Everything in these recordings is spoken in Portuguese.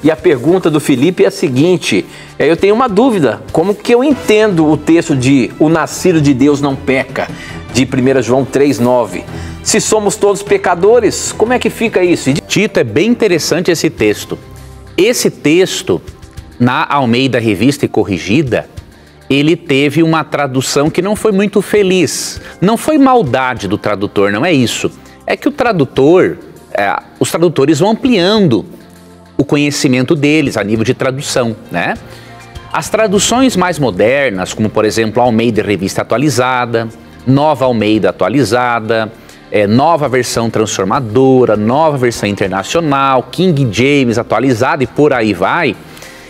E a pergunta do Felipe é a seguinte, eu tenho uma dúvida, como que eu entendo o texto de o nascido de Deus não peca, de 1 João 3,9? Se somos todos pecadores, como é que fica isso? Tito, é bem interessante esse texto. Esse texto, na Almeida Revista e Corrigida, ele teve uma tradução que não foi muito feliz. Não foi maldade do tradutor, não é isso. É que o tradutor, os tradutores vão ampliando o conhecimento deles a nível de tradução, né? As traduções mais modernas, como por exemplo Almeida Revista Atualizada, Nova Almeida Atualizada, Nova Versão Transformadora, Nova Versão Internacional, King James Atualizada e por aí vai,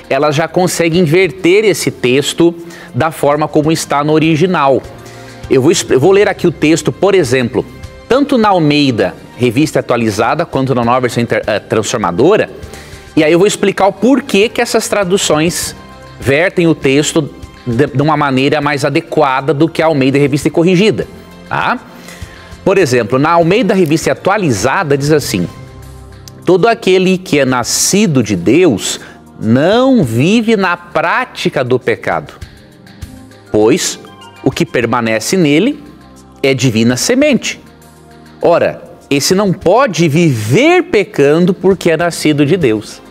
elas já conseguem inverter esse texto da forma como está no original. Eu vou ler aqui o texto, por exemplo, tanto na Almeida Revista Atualizada quanto na Nova Versão Transformadora, e aí eu vou explicar o porquê que essas traduções vertem o texto de uma maneira mais adequada do que a Almeida Revista e Corrigida, tá? Por exemplo, na Almeida Revista Atualizada diz assim: todo aquele que é nascido de Deus não vive na prática do pecado, pois o que permanece nele é divina semente. Ora, esse não pode viver pecando porque é nascido de Deus.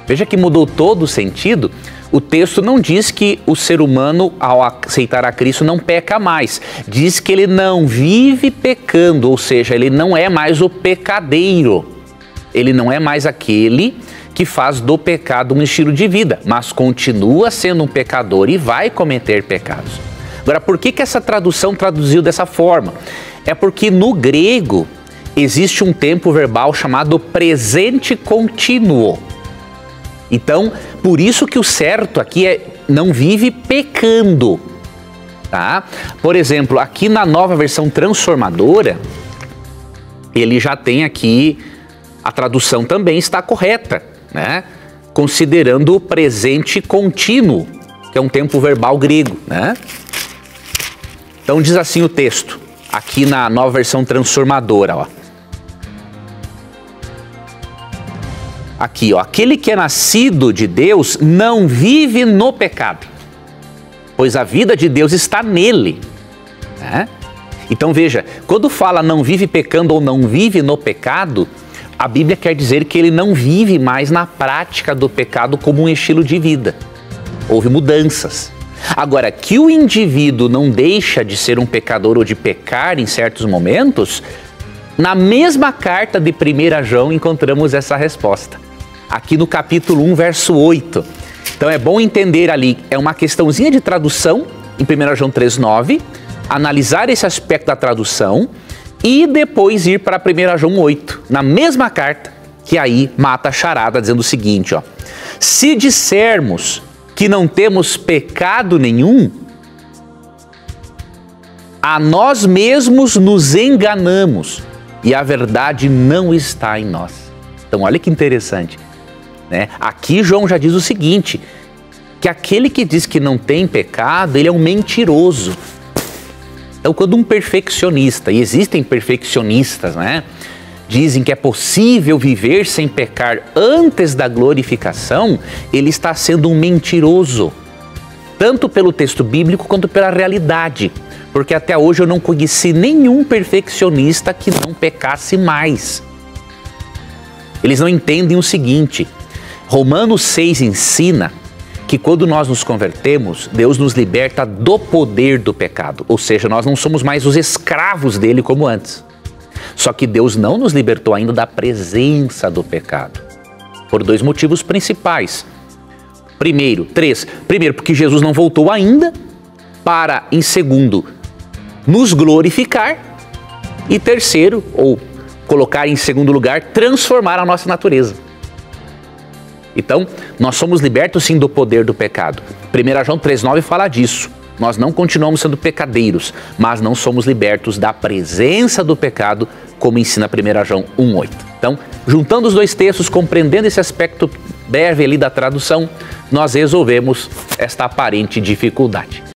Veja que mudou todo o sentido. O texto não diz que o ser humano, ao aceitar a Cristo, não peca mais. Diz que ele não vive pecando, ou seja, ele não é mais o pecadeiro. Ele não é mais aquele que faz do pecado um estilo de vida, mas continua sendo um pecador e vai cometer pecados. Agora, por que essa tradução traduziu dessa forma? É porque no grego existe um tempo verbal chamado presente contínuo. Então, por isso que o certo aqui é não vive pecando, tá? Por exemplo, aqui na Nova Versão Transformadora, ele já tem aqui, a tradução também está correta, né? Considerando o presente contínuo, que é um tempo verbal grego, né? Então diz assim o texto, aqui na Nova Versão Transformadora, ó. Aqui, ó, aquele que é nascido de Deus não vive no pecado, pois a vida de Deus está nele, né? Então veja, quando fala não vive pecando ou não vive no pecado, a Bíblia quer dizer que ele não vive mais na prática do pecado como um estilo de vida. Houve mudanças. Agora, que o indivíduo não deixa de ser um pecador ou de pecar em certos momentos, na mesma carta de 1 João encontramos essa resposta. Aqui no capítulo 1, verso 8. Então é bom entender ali, é uma questãozinha de tradução, em 1 João 3,9, analisar esse aspecto da tradução e depois ir para 1 João 8, na mesma carta, que aí mata a charada, dizendo o seguinte, ó: se dissermos que não temos pecado nenhum, a nós mesmos nos enganamos e a verdade não está em nós. Então olha que interessante, né? Aqui João já diz o seguinte, que aquele que diz que não tem pecado, ele é um mentiroso. Então quando um perfeccionista, e existem perfeccionistas, né, dizem que é possível viver sem pecar antes da glorificação, ele está sendo um mentiroso, tanto pelo texto bíblico quanto pela realidade, porque até hoje eu não conheci nenhum perfeccionista que não pecasse mais. Eles não entendem o seguinte, Romanos 6 ensina que quando nós nos convertemos, Deus nos liberta do poder do pecado, ou seja, nós não somos mais os escravos dele como antes. Só que Deus não nos libertou ainda da presença do pecado, por dois motivos principais. Primeiro, porque Jesus não voltou ainda, para, em segundo, nos glorificar, e terceiro, ou colocar em segundo lugar, transformar a nossa natureza. Então, nós somos libertos sim do poder do pecado. 1 João 3,9 fala disso. Nós não continuamos sendo pecadeiros, mas não somos libertos da presença do pecado, como ensina 1 João 1,8. Então, juntando os dois textos, compreendendo esse aspecto breve ali da tradução, nós resolvemos esta aparente dificuldade.